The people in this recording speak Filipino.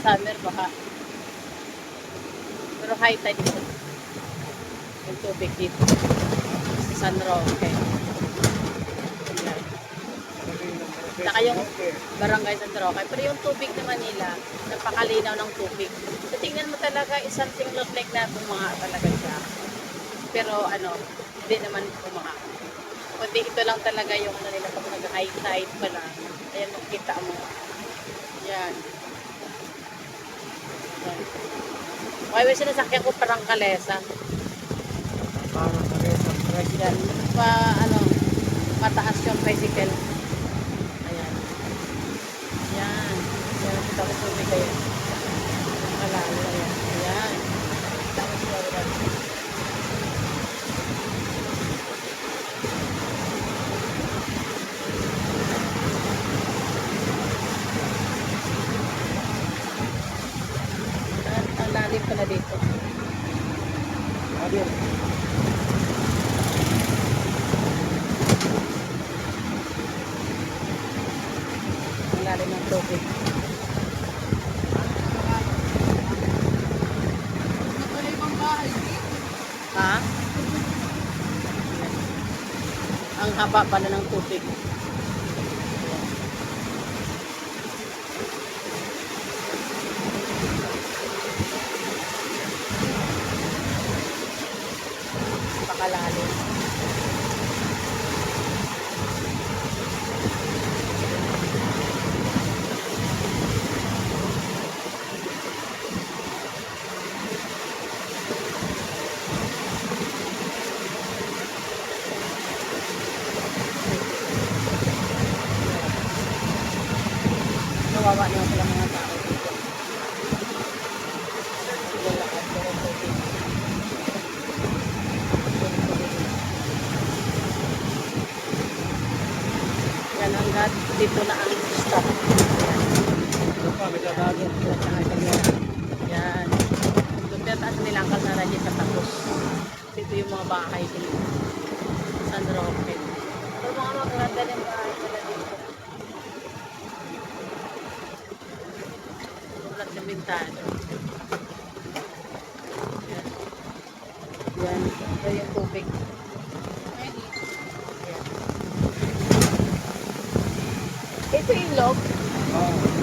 summer baka. Pero high tide dito. Yung tubig dito. Sa San Roque. Ayan. Saka yung barangay San Roque. Pero yung tubig naman nila, napakalinaw ng tubig. So, tingnan mo talaga, something look like na bumaha talaga siya. Pero ano, hindi naman bumaha. Kundi ito lang talaga yung ano nila pag nag-high tide pala. Ayan, makikita mo. Yan. Yan. Okay, may sinasakyan ko parang kalesa. Parang kalesa. Yan. Ano, mataas yung bicycle. Ayan. Yan. Yan. Kita ko tubig kayo. Malalo. Ayan. Ayan. Tapos yan. Ang lalim pala dito. Adil. Ang lalim ng tubig. Ha? Ang haba pala ng tubig. Pakalalim. Kawawa naman sila mga tao dito. Sila lahat, pero tubig. Yan hanggang dito na ang stop. Ito pa, may dadagin. Yan. Doon taas nila ang kalsada dyan sa tapos. Dito yung mga bahay dito. San Roque. Pero mga maganda ng bahay nila dito. Ulat sa bintana. Yan. Yan. Ito yung tubig. Yan. Ito yung log. Oo.